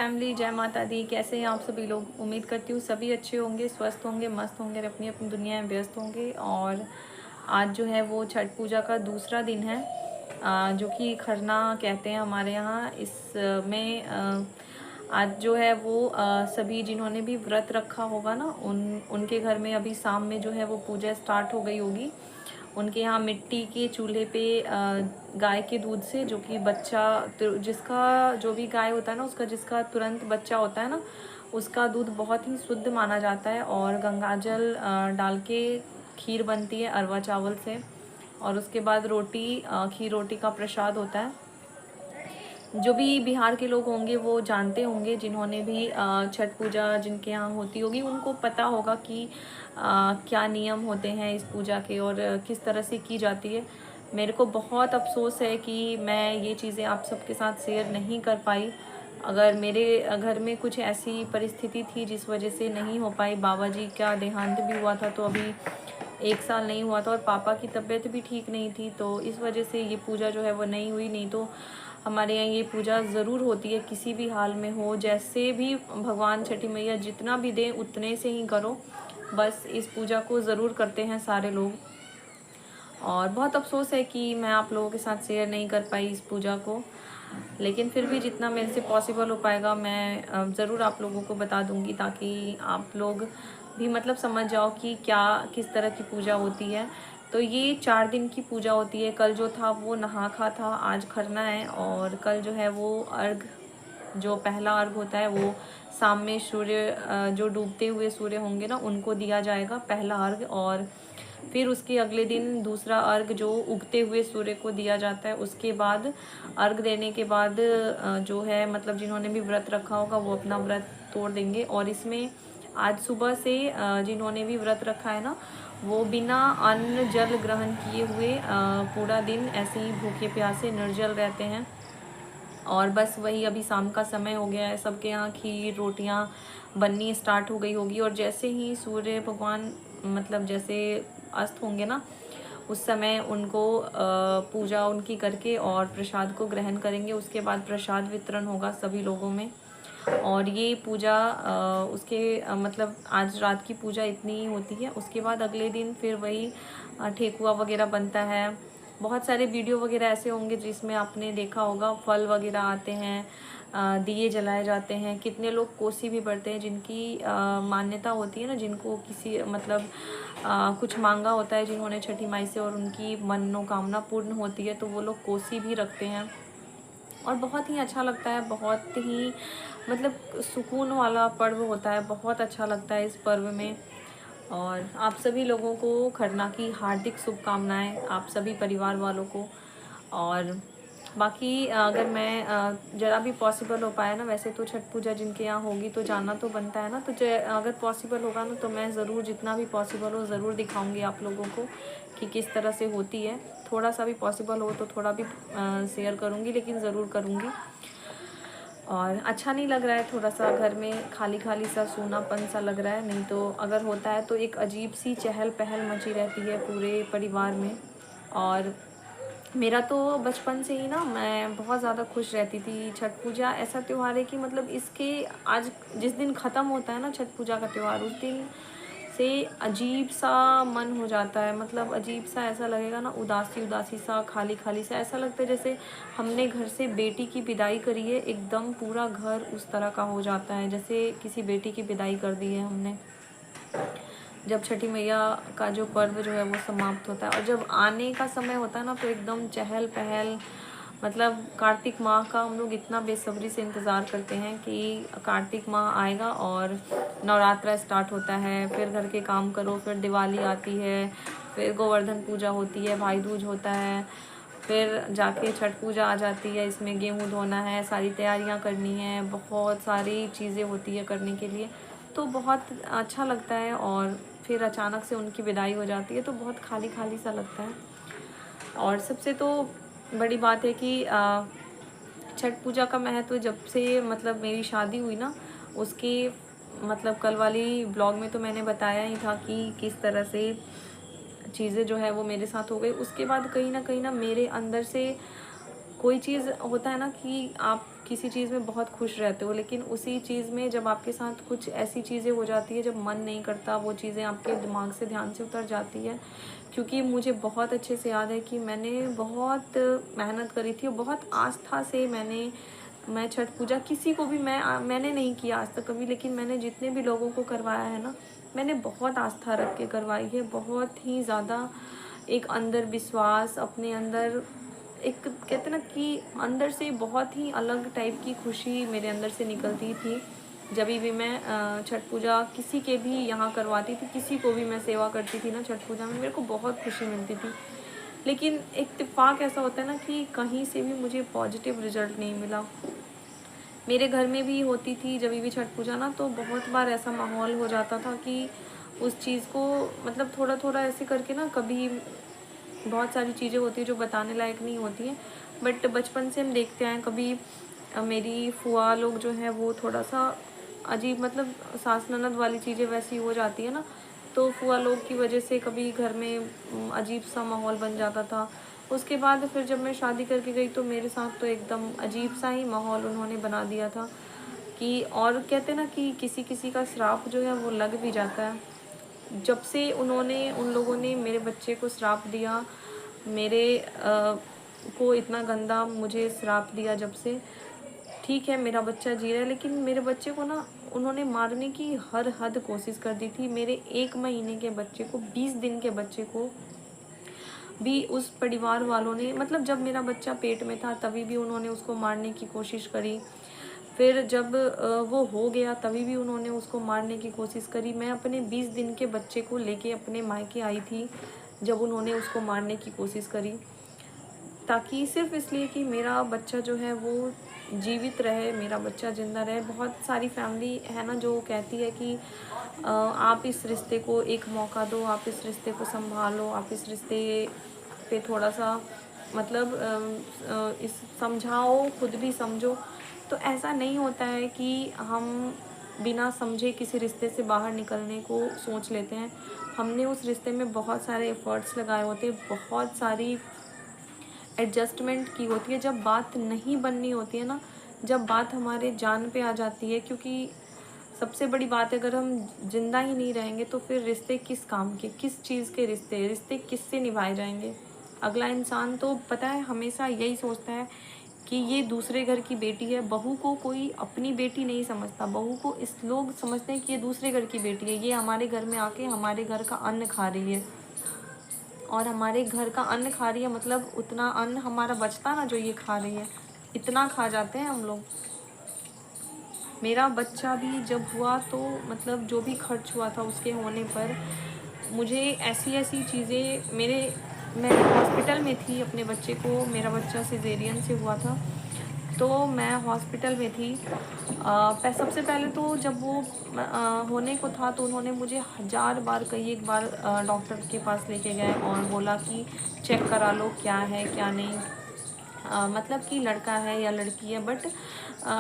Family, जय माता दी। कैसे हैं आप सभी लोग? उम्मीद करती हूँ सभी अच्छे होंगे, स्वस्थ होंगे, मस्त होंगे और अपनी अपनी दुनिया में व्यस्त होंगे। और आज जो है वो छठ पूजा का दूसरा दिन है, जो कि खरना कहते हैं हमारे यहाँ। इसमें आज जो है वो सभी जिन्होंने भी व्रत रखा होगा ना, उनके घर में अभी शाम में जो है वो पूजा स्टार्ट हो गई होगी। उनके यहाँ मिट्टी के चूल्हे पे गाय के दूध से, जो कि बच्चा जिसका जो भी गाय होता है ना, उसका जिसका तुरंत बच्चा होता है ना, उसका दूध बहुत ही शुद्ध माना जाता है। और गंगाजल डाल के खीर बनती है अरवा चावल से। और उसके बाद रोटी, खीर रोटी का प्रसाद होता है। जो भी बिहार के लोग होंगे वो जानते होंगे, जिन्होंने भी छठ पूजा जिनके यहाँ होती होगी उनको पता होगा कि क्या नियम होते हैं इस पूजा के और किस तरह से की जाती है। मेरे को बहुत अफसोस है कि मैं ये चीज़ें आप सबके साथ शेयर नहीं कर पाई। अगर मेरे घर में कुछ ऐसी परिस्थिति थी जिस वजह से नहीं हो पाई, बाबा जी का देहांत भी हुआ था तो अभी 1 साल नहीं हुआ था, और पापा की तबीयत भी ठीक नहीं थी, तो इस वजह से ये पूजा जो है वो नहीं हुई। नहीं तो हमारे यहाँ ये पूजा ज़रूर होती है, किसी भी हाल में हो, जैसे भी भगवान छठी मैया जितना भी दें उतने से ही करो। बस इस पूजा को ज़रूर करते हैं सारे लोग। और बहुत अफसोस है कि मैं आप लोगों के साथ शेयर नहीं कर पाई इस पूजा को, लेकिन फिर भी जितना मेरे से पॉसिबल हो पाएगा मैं ज़रूर आप लोगों को बता दूंगी, ताकि आप लोग भी मतलब समझ जाओ कि क्या किस तरह की पूजा होती है। तो ये 4 दिन की पूजा होती है। कल जो था वो नहा खा था, आज खरना है। और कल जो है वो अर्घ, जो पहला अर्घ होता है वो शाम में सूर्य जो डूबते हुए सूर्य होंगे ना, उनको दिया जाएगा पहला अर्घ। और फिर उसके अगले दिन दूसरा अर्घ जो उगते हुए सूर्य को दिया जाता है। उसके बाद अर्घ देने के बाद जो है मतलब जिन्होंने भी व्रत रखा होगा वो अपना व्रत तोड़ देंगे। और इसमें आज सुबह से जिन्होंने भी व्रत रखा है ना, वो बिना अन्न जल ग्रहण किए हुए पूरा दिन ऐसे ही भूखे प्यासे निर्जल रहते हैं। और बस वही अभी शाम का समय हो गया है, सबके यहाँ खीर रोटियाँ बननी स्टार्ट हो गई होगी। और जैसे ही सूर्य भगवान मतलब जैसे अस्त होंगे ना, उस समय उनको पूजा उनकी करके और प्रसाद को ग्रहण करेंगे। उसके बाद प्रसाद वितरण होगा सभी लोगों में। और ये पूजा उसके मतलब आज रात की पूजा इतनी ही होती है। उसके बाद अगले दिन फिर वही ठेकुआ वगैरह बनता है। बहुत सारे वीडियो वगैरह ऐसे होंगे जिसमें आपने देखा होगा, फल वगैरह आते हैं, दिए जलाए जाते हैं। कितने लोग कोसी भी भरते हैं, जिनकी मान्यता होती है ना, जिनको किसी मतलब कुछ मांगा होता है जिन्होंने छठी माई से, और उनकी मनोकामना पूर्ण होती है, तो वो लोग कोसी भी रखते हैं। और बहुत ही अच्छा लगता है, बहुत ही मतलब सुकून वाला पर्व होता है, बहुत अच्छा लगता है इस पर्व में। और आप सभी लोगों को खरना की हार्दिक शुभकामनाएं, आप सभी परिवार वालों को। और बाकी अगर मैं ज़रा भी पॉसिबल हो पाया ना, वैसे तो छठ पूजा जिनके यहाँ होगी तो जाना तो बनता है ना, तो अगर पॉसिबल होगा ना तो मैं ज़रूर जितना भी पॉसिबल हो ज़रूर दिखाऊंगी आप लोगों को कि किस तरह से होती है। थोड़ा सा भी पॉसिबल हो तो थोड़ा भी शेयर करूँगी, लेकिन ज़रूर करूँगी। और अच्छा नहीं लग रहा है, थोड़ा सा घर में खाली खाली सा सूनापन सा लग रहा है। नहीं तो अगर होता है तो एक अजीब सी चहल पहल मची रहती है पूरे परिवार में। और मेरा तो बचपन से ही ना मैं बहुत ज़्यादा खुश रहती थी। छठ पूजा ऐसा त्यौहार है कि मतलब इसके आज जिस दिन ख़त्म होता है ना छठ पूजा का त्यौहार, उस दिन से अजीब सा मन हो जाता है। मतलब अजीब सा ऐसा लगेगा ना, उदासी उदासी सा, खाली खाली सा, ऐसा लगता है जैसे हमने घर से बेटी की विदाई करी है। एकदम पूरा घर उस तरह का हो जाता है जैसे किसी बेटी की विदाई कर दी है हमने, जब छठी मैया का जो पर्व जो है वो समाप्त होता है। और जब आने का समय होता है ना तो एकदम चहल पहल, मतलब कार्तिक माह का हम लोग इतना बेसब्री से इंतज़ार करते हैं कि कार्तिक माह आएगा और नवरात्रा स्टार्ट होता है। फिर घर के काम करो, फिर दिवाली आती है, फिर गोवर्धन पूजा होती है, भाई दूज होता है, फिर जाके छठ पूजा आ जाती है। इसमें गेहूँ धोना है, सारी तैयारियां करनी है, बहुत सारी चीज़ें होती है करने के लिए, तो बहुत अच्छा लगता है। और फिर अचानक से उनकी विदाई हो जाती है तो बहुत खाली खाली सा लगता है। और सबसे तो बड़ी बात है कि छठ पूजा का महत्व जब से मतलब मेरी शादी हुई ना, उसके मतलब कल वाली ब्लॉग में तो मैंने बताया ही था कि किस तरह से चीज़ें जो है वो मेरे साथ हो गई। उसके बाद कहीं ना मेरे अंदर से कोई चीज़ होता है ना कि आप किसी चीज़ में बहुत खुश रहते हो, लेकिन उसी चीज़ में जब आपके साथ कुछ ऐसी चीज़ें हो जाती है, जब मन नहीं करता, वो चीज़ें आपके दिमाग से, ध्यान से उतर जाती है। क्योंकि मुझे बहुत अच्छे से याद है कि मैंने बहुत मेहनत करी थी और बहुत आस्था से मैं छठ पूजा किसी को भी मैंने नहीं किया आज तक कभी, लेकिन मैंने जितने भी लोगों को करवाया है ना, मैंने बहुत आस्था रख के करवाई है। बहुत ही ज़्यादा एक अंदर विश्वास, अपने अंदर एक कहते हैं ना कि अंदर से बहुत ही अलग टाइप की खुशी मेरे अंदर से निकलती थी। जब भी मैं छठ पूजा किसी के भी यहाँ करवाती थी, किसी को भी मैं सेवा करती थी ना छठ पूजा में, मेरे को बहुत खुशी मिलती थी। लेकिन इत्तेफाक ऐसा होता है ना कि कहीं से भी मुझे पॉजिटिव रिजल्ट नहीं मिला। मेरे घर में भी होती थी जब भी छठ पूजा ना, तो बहुत बार ऐसा माहौल हो जाता था कि उस चीज़ को मतलब थोड़ा-थोड़ा ऐसे करके ना, कभी बहुत सारी चीज़ें होती हैं जो बताने लायक नहीं होती हैं, बट बचपन से हम देखते आए हैं। कभी मेरी फूआ लोग जो हैं वो थोड़ा-सा अजीब, मतलब सास ननद वाली चीज़ें वैसी हो जाती है ना, तो फूआ लोग की वजह से कभी घर में अजीब-सा माहौल बन जाता था। उसके बाद फिर जब मैं शादी करके गई तो मेरे साथ तो एकदम अजीब-सा ही माहौल उन्होंने बना दिया था कि, और कहते हैं ना कि किसी-किसी का श्राप जो है वो लग भी जाता है। जब से उन लोगों ने मेरे बच्चे को श्राप दिया, मेरे को इतना गंदा मुझे श्राप दिया जब से, ठीक है मेरा बच्चा जी रहा है, लेकिन मेरे बच्चे को ना उन्होंने मारने की हर हद कोशिश कर दी थी। मेरे 1 महीने के बच्चे को, 20 दिन के बच्चे को भी उस परिवार वालों ने, मतलब जब मेरा बच्चा पेट में था तभी भी उन्होंने उसको मारने की कोशिश करी। फिर जब वो हो गया तभी भी उन्होंने उसको मारने की कोशिश करी। मैं अपने 20 दिन के बच्चे को लेके अपने मायके आई थी जब उन्होंने उसको मारने की कोशिश करी, ताकि सिर्फ़ इसलिए कि मेरा बच्चा जो है वो जीवित रहे, मेरा बच्चा ज़िंदा रहे। बहुत सारी फैमिली है ना जो कहती है कि आप इस रिश्ते को एक मौका दो, आप इस रिश्ते को सँभालो, आप इस रिश्ते पे थोड़ा-सा मतलब इस समझाओ, खुद भी समझो। तो ऐसा नहीं होता है कि हम बिना समझे किसी रिश्ते से बाहर निकलने को सोच लेते हैं। हमने उस रिश्ते में बहुत सारे एफ़र्ट्स लगाए होते हैं, बहुत सारी एडजस्टमेंट की होती है। जब बात नहीं बननी होती है ना, जब बात हमारे जान पे आ जाती है, क्योंकि सबसे बड़ी बात है, अगर हम ज़िंदा ही नहीं रहेंगे तो फिर रिश्ते किस काम के, किस चीज़ के रिश्ते किससे निभाए जाएँगे? अगला इंसान तो पता है हमेशा यही सोचता है कि ये दूसरे घर की बेटी है। बहू को कोई अपनी बेटी नहीं समझता, बहू को इस लोग समझते हैं कि ये दूसरे घर की बेटी है, ये हमारे घर में आके हमारे घर का अन्न खा रही है। और हमारे घर का अन्न खा रही है मतलब उतना अन्न हमारा बचता ना जो ये खा रही है, इतना खा जाते हैं हम लोग। मेरा बच्चा भी जब हुआ तो मतलब जो भी खर्च हुआ था उसके होने पर मुझे ऐसी-ऐसी चीज़ें मैं हॉस्पिटल में थी अपने बच्चे को, मेरा बच्चा सिज़ेरियन से हुआ था, तो मैं हॉस्पिटल में थी। सबसे पहले तो जब वो होने को था तो उन्होंने मुझे हज़ार बार, कई एक बार डॉक्टर के पास लेके गए और बोला कि चेक करा लो क्या है क्या नहीं। मतलब कि लड़का है या लड़की है, बट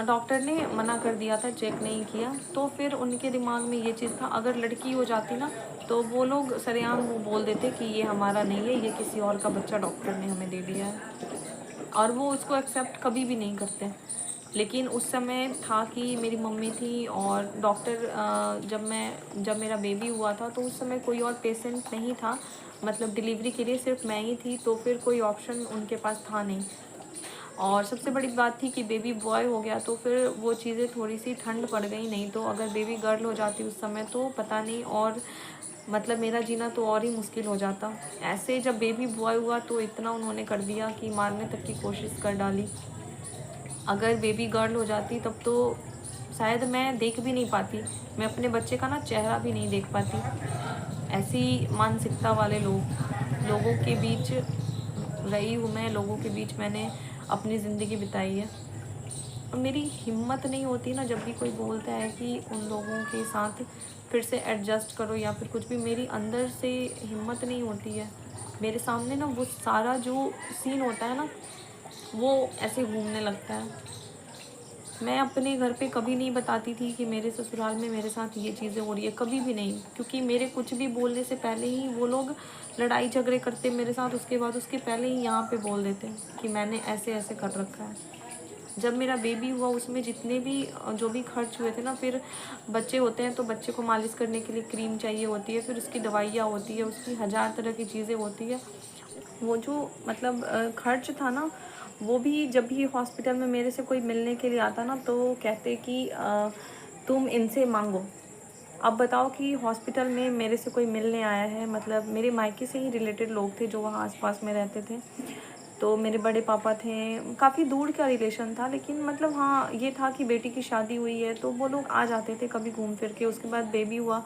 डॉक्टर ने मना कर दिया था, चेक नहीं किया। तो फिर उनके दिमाग में ये चीज़ था, अगर लड़की हो जाती ना तो वो लोग सरेआम वो बोल देते कि ये हमारा नहीं है, ये किसी और का बच्चा डॉक्टर ने हमें दे दिया है, और वो उसको एक्सेप्ट कभी भी नहीं करते। लेकिन उस समय था कि मेरी मम्मी थी और डॉक्टर जब मेरा बेबी हुआ था तो उस समय कोई और पेशेंट नहीं था, मतलब डिलीवरी के लिए सिर्फ मैं ही थी, तो फिर कोई ऑप्शन उनके पास था नहीं। और सबसे बड़ी बात थी कि बेबी बॉय हो गया तो फिर वो चीज़ें थोड़ी-सी ठंड पड़ गई, नहीं तो अगर बेबी गर्ल हो जाती उस समय तो पता नहीं, और मतलब मेरा जीना तो और ही मुश्किल हो जाता। ऐसे जब बेबी बॉय हुआ तो इतना उन्होंने कर दिया कि मारने तक की कोशिश कर डाली। अगर बेबी गर्ल हो जाती तब तो शायद मैं देख भी नहीं पाती, मैं अपने बच्चे का ना चेहरा भी नहीं देख पाती। ऐसी मानसिकता वाले लोगों के बीच रही हूँ मैं, लोगों के बीच मैंने अपनी ज़िंदगी बिताई है। और मेरी हिम्मत नहीं होती ना, जब भी कोई बोलता है कि उन लोगों के साथ फिर से एडजस्ट करो या फिर कुछ भी, मेरी अंदर से हिम्मत नहीं होती है। मेरे सामने ना वो सारा जो सीन होता है ना, वो ऐसे घूमने लगता है। मैं अपने घर पे कभी नहीं बताती थी कि मेरे ससुराल में मेरे साथ ये चीज़ें हो रही है, कभी भी नहीं, क्योंकि मेरे कुछ भी बोलने से पहले ही वो लोग लड़ाई झगड़े करते मेरे साथ, उसके बाद उसके पहले ही यहाँ पे बोल देते कि मैंने ऐसे-ऐसे कर रखा है। जब मेरा बेबी हुआ उसमें जितने भी जो भी खर्च हुए थे ना, फिर बच्चे होते हैं तो बच्चे को मालिश करने के लिए क्रीम चाहिए होती है, फिर उसकी दवाइयाँ होती है, उसकी हज़ार तरह की चीज़ें होती है। वो जो मतलब खर्च था ना, वो भी जब भी हॉस्पिटल में मेरे से कोई मिलने के लिए आता ना तो कहते कि तुम इनसे मांगो। अब बताओ कि हॉस्पिटल में मेरे से कोई मिलने आया है, मतलब मेरे मायके से ही रिलेटेड लोग थे जो वहाँ आसपास में रहते थे। तो मेरे बड़े पापा थे, काफ़ी दूर का रिलेशन था, लेकिन मतलब हाँ ये था कि बेटी की शादी हुई है तो वो लोग आ जाते थे कभी घूम फिर के। उसके बाद बेबी हुआ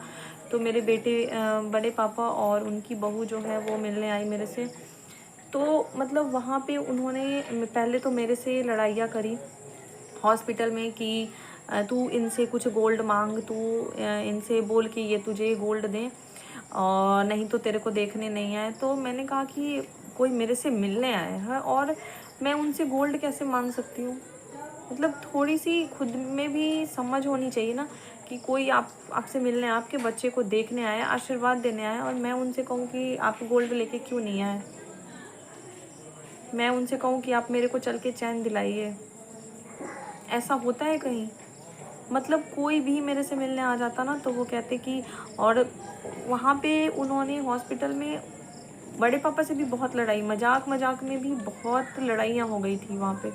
तो मेरे बड़े पापा और उनकी बहू जो है वो मिलने आई मेरे से। तो मतलब वहाँ पे उन्होंने पहले तो मेरे से लड़ाइयाँ करी हॉस्पिटल में कि तू इनसे कुछ गोल्ड मांग, तू इनसे बोल कि ये तुझे गोल्ड दें और नहीं तो तेरे को देखने नहीं आए। तो मैंने कहा कि कोई मेरे से मिलने आया है और मैं उनसे गोल्ड कैसे मांग सकती हूँ। मतलब थोड़ी सी खुद में भी समझ होनी चाहिए ना कि कोई आपसे मिलने आए, आपके बच्चे को देखने आए, आशीर्वाद देने आए और मैं उनसे कहूँ कि आप गोल्ड लेके क्यों नहीं आए। मैं उनसे कहूँ कि आप मेरे को चल के चैन दिलाइए। ऐसा होता है कहीं? मतलब कोई भी मेरे से मिलने आ जाता ना तो वो कहते कि, और वहाँ पे उन्होंने हॉस्पिटल में बड़े पापा से भी बहुत लड़ाई, मजाक मजाक में भी बहुत लड़ाइयाँ हो गई थी वहाँ पे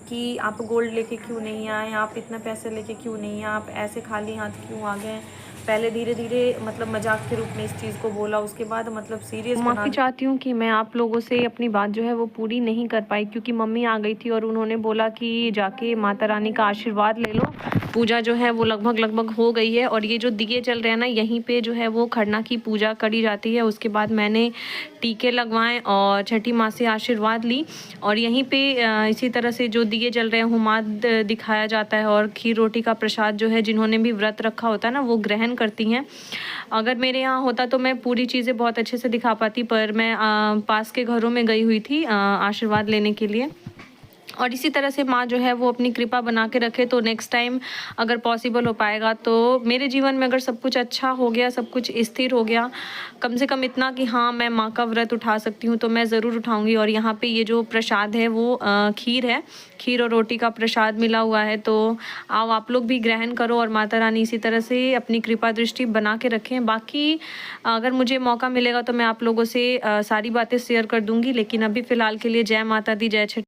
कि आप गोल्ड लेके क्यों नहीं आए, आप इतना पैसे लेके क्यों नहीं आए, आप ऐसे खाली हाथ क्यों आ गए। पहले धीरे धीरे मतलब मजाक के रूप में इस चीज़ को बोला, उसके बाद मतलब सीरियस बना माफ़ी चाहती हूँ कि मैं आप लोगों से अपनी बात जो है वो पूरी नहीं कर पाई, क्योंकि मम्मी आ गई थी और उन्होंने बोला कि जाके माता रानी का आशीर्वाद ले लो। पूजा जो है वो लगभग हो गई है और ये जो दिए जल रहे हैं ना, यहीं पे जो है वो खरना की पूजा करी जाती है। उसके बाद मैंने टीके लगवाएं और छठी माँ से आशीर्वाद ली और यहीं पे इसी तरह से जो दिए जल रहे हैं हुमाद दिखाया जाता है और खीर रोटी का प्रसाद जो है जिन्होंने भी व्रत रखा होता है ना वो ग्रहण करती हैं। अगर मेरे यहाँ होता तो मैं पूरी चीज़ें बहुत अच्छे से दिखा पाती, पर मैं पास के घरों में गई हुई थी आशीर्वाद लेने के लिए। और इसी तरह से माँ जो है वो अपनी कृपा बना के रखे तो नेक्स्ट टाइम अगर पॉसिबल हो पाएगा तो मेरे जीवन में अगर सब कुछ अच्छा हो गया, सब कुछ स्थिर हो गया, कम से कम इतना कि हाँ मैं माँ का व्रत उठा सकती हूँ, तो मैं ज़रूर उठाऊँगी। और यहाँ पे ये जो प्रसाद है वो खीर है, खीर और रोटी का प्रसाद मिला हुआ है। तो आओ आप लोग भी ग्रहण करो और माता रानी इसी तरह से अपनी कृपा दृष्टि बना के रखें। बाकी अगर मुझे मौका मिलेगा तो मैं आप लोगों से सारी बातें शेयर कर दूँगी, लेकिन अभी फ़िलहाल के लिए जय माता दी, जय छठी